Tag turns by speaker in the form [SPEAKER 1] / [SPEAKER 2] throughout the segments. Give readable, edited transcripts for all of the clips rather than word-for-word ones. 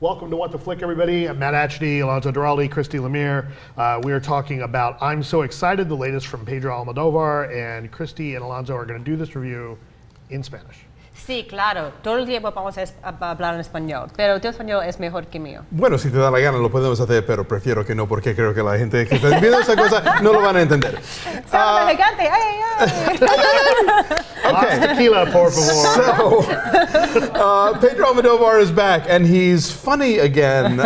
[SPEAKER 1] Welcome to What the Flick, everybody. I'm Matt Atchity, Alonso Duralde, Christy Lemire. We are talking about I'm So Excited, the latest from Pedro Almodovar, and Christy and Alonso are going to do this review in Spanish.
[SPEAKER 2] Sí, claro. Todo el tiempo vamos a hablar en español, pero tu español es mejor que mío.
[SPEAKER 3] Bueno, si te da la gana lo podemos hacer, pero prefiero que no, porque creo que la gente que está viendo esa cosa no lo van a entender.
[SPEAKER 2] ¡Sábado gigante! ¡Ay, ay, ay!
[SPEAKER 1] Okay. Tequila, por favor.
[SPEAKER 3] So, Pedro Almodovar is back, and he's funny again.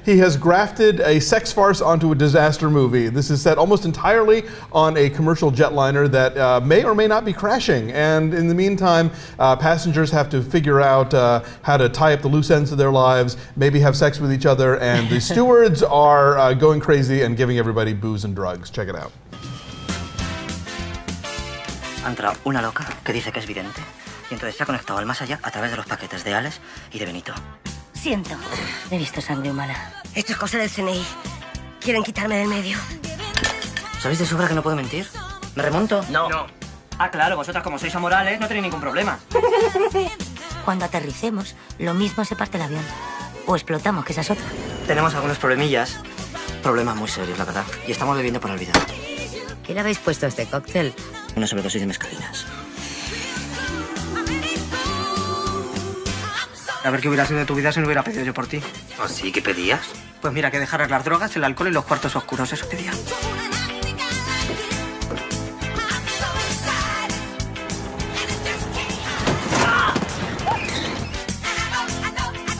[SPEAKER 3] He has grafted a sex farce onto a disaster movie. This is set almost entirely on a commercial jetliner that may or may not be crashing, and in the meantime, passengers have to figure out how to tie up the loose ends of their lives, maybe have sex with each other, and the stewards are going crazy and giving everybody booze and drugs. Check it out.
[SPEAKER 4] Ha entrado una loca que dice que es vidente y entonces se ha conectado al más allá a través de los paquetes de Alex y de Benito.
[SPEAKER 5] Siento, he visto sangre humana.
[SPEAKER 6] Esto es cosa del CNI. Quieren quitarme del medio.
[SPEAKER 4] ¿Sabéis de sobra que no puedo mentir? ¿Me remonto?
[SPEAKER 7] No. Ah, claro, vosotras como sois amorales no tenéis ningún problema.
[SPEAKER 5] Cuando aterricemos, lo mismo se parte el avión. O explotamos, que esa es otra.
[SPEAKER 4] Tenemos algunos problemillas. Problemas muy serios, la verdad. Y estamos bebiendo por olvidar.
[SPEAKER 6] ¿Qué le habéis puesto a este cóctel?
[SPEAKER 4] Una sobredosis de mezcalinas. A ver qué hubiera sido de tu vida si no hubiera pedido yo por ti.
[SPEAKER 7] ¿Ah, sí? ¿Qué pedías?
[SPEAKER 4] Pues mira, que dejaras las drogas, el alcohol y los cuartos oscuros. Eso pedía.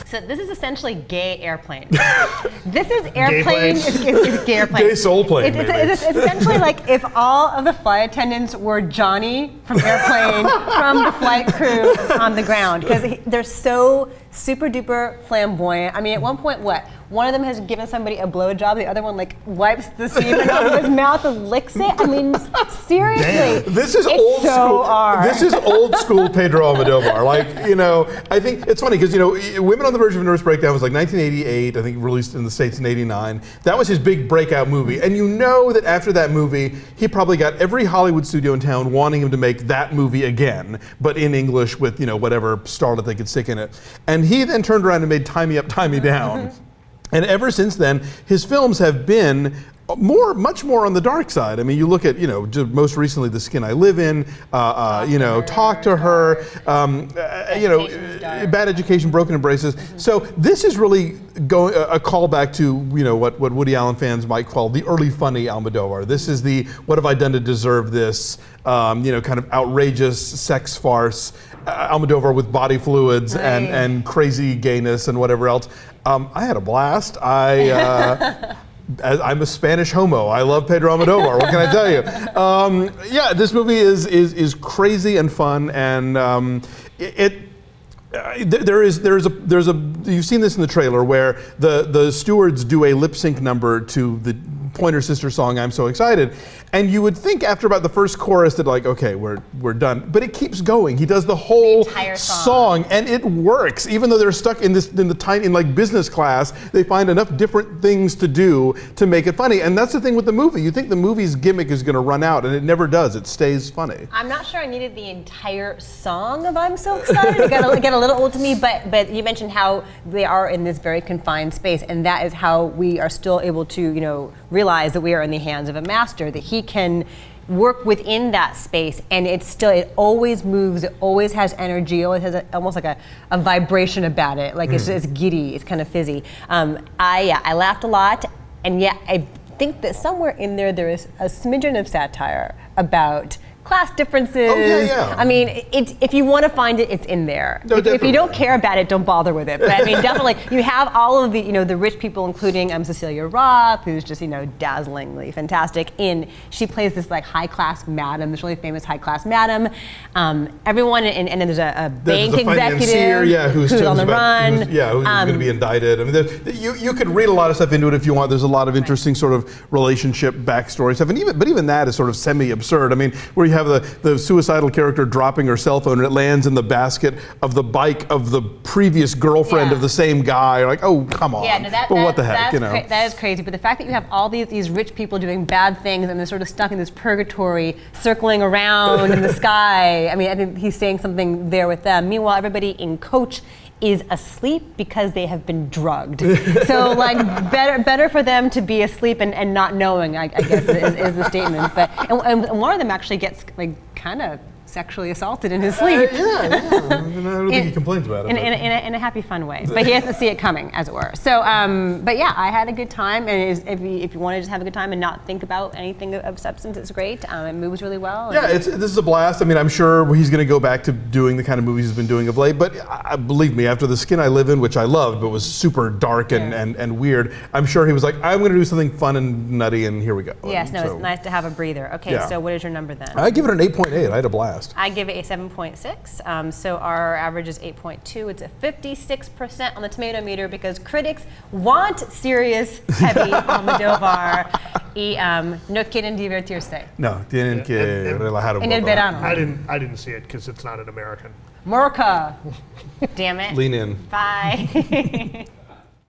[SPEAKER 2] So this is essentially gay airplane. This is airplane. It's gay airplane.
[SPEAKER 3] Gay soul plane,
[SPEAKER 2] It's essentially like if all of the flight attendants were Johnny from Airplane from the flight crew on the ground, because they're so super duper flamboyant. I mean, at one point, one of them has given somebody a blowjob, the other one like wipes the semen off of his mouth and licks it. I mean, seriously.
[SPEAKER 3] Damn. This is
[SPEAKER 2] it's
[SPEAKER 3] old
[SPEAKER 2] so
[SPEAKER 3] school.
[SPEAKER 2] R.
[SPEAKER 3] This is old school Pedro Almodovar. Like, you know, I think it's funny because, you know, Women on the Verge of a Nervous Breakdown was like 1988, I think released in the States in 89. That was his big breakout movie. And you know that after that movie, he probably got every Hollywood studio in town wanting him to make that movie again, but in English with, you know, whatever starlet they could stick in it. And he then turned around and made Tie Me Up, Tie Me Down. And ever since then, his films have been much more on the dark side. I mean, you look at, you know, most recently, The Skin I Live In, you know, Talk to Her, you know, Bad Education, Broken Embraces. So this is really a callback to, you know, what Woody Allen fans might call the early funny Almodovar. This is the what have I done to deserve this, you know, kind of outrageous sex farce. Almodovar with body fluids and crazy gayness and whatever else. I had a blast. I'm a Spanish homo. I love Pedro Almodovar. What can I tell you? Yeah, this movie is crazy and fun, and there's a you've seen this in the trailer where the stewards do a lip sync number to the Pointer Sisters song I'm So Excited, and you would think after about the first chorus that like, okay, we're done, but it keeps going. He does the whole
[SPEAKER 2] entire
[SPEAKER 3] song and it works. Even though they're stuck in like business class, they find enough different things to do to make it funny. And that's the thing with the movie. You think the movie's gimmick is going to run out, and it never does. It stays funny.
[SPEAKER 2] I'm not sure I needed the entire song of I'm So Excited. It got a little old to me, but you mentioned how they are in this very confined space, and that is how we are still able to, you know, realize that we are in the hands of a master, that he can work within that space, and it always moves, it always has energy, it always has almost like a vibration about it, like it's giddy, it's kind of fizzy. I laughed a lot, and yet I think that somewhere in there is a smidgen of satire about class differences.
[SPEAKER 3] Oh, yeah.
[SPEAKER 2] I mean, if you want to find it, it's in there.
[SPEAKER 3] No,
[SPEAKER 2] if you don't care about it, don't bother with it. But I mean, definitely, you have all of the, you know, the rich people, including Cecilia Roth, who's just, you know, dazzlingly fantastic. She plays this like high-class madam, this really famous high-class madam. Everyone, and then there's a bank executive
[SPEAKER 3] who's
[SPEAKER 2] on the run.
[SPEAKER 3] Who's going to be indicted. I mean, you could read a lot of stuff into it if you want. There's a lot of interesting sort of relationship backstory stuff, and even that is sort of semi-absurd. I mean, where you have the suicidal character dropping her cell phone and it lands in the basket of the bike of the previous girlfriend of the same guy. You're like, oh, come on.
[SPEAKER 2] Yeah, no,
[SPEAKER 3] what the heck, you know?
[SPEAKER 2] That is crazy. But the fact that you have all these rich people doing bad things and they're sort of stuck in this purgatory, circling around in the sky. I mean, I think he's saying something there with them. Meanwhile, everybody in Coach is asleep because they have been drugged. So like better for them to be asleep and not knowing, I guess is the statement. But and one of them actually gets like kind of sexually assaulted in his sleep.
[SPEAKER 3] I don't think he complains about it.
[SPEAKER 2] In a happy, fun way. But he has to see it coming, as it were. So, but yeah, I had a good time. And if you want to just have a good time and not think about anything of substance, it's great. It moves really well.
[SPEAKER 3] Yeah, this is a blast. I mean, I'm sure he's going to go back to doing the kind of movies he's been doing of late. But believe me, after The Skin I Live In, which I loved, but was super dark and weird, I'm sure he was like, I'm going to do something fun and nutty, and here we go.
[SPEAKER 2] Yes,
[SPEAKER 3] and
[SPEAKER 2] it's nice to have a breather. Okay, so what is your number then?
[SPEAKER 3] I give it an 8.8. I had a blast.
[SPEAKER 2] I give it a 7.6. So our average is 8.2. It's a 56% on the tomato meter because critics want serious, heavy Almodóvar y no quieren divertirse.
[SPEAKER 3] No, tienen que relajar un
[SPEAKER 2] En el
[SPEAKER 3] poco.
[SPEAKER 2] verano.
[SPEAKER 1] I didn't see it because it's not an American.
[SPEAKER 2] Morca. Damn it.
[SPEAKER 3] Lean in.
[SPEAKER 2] Bye.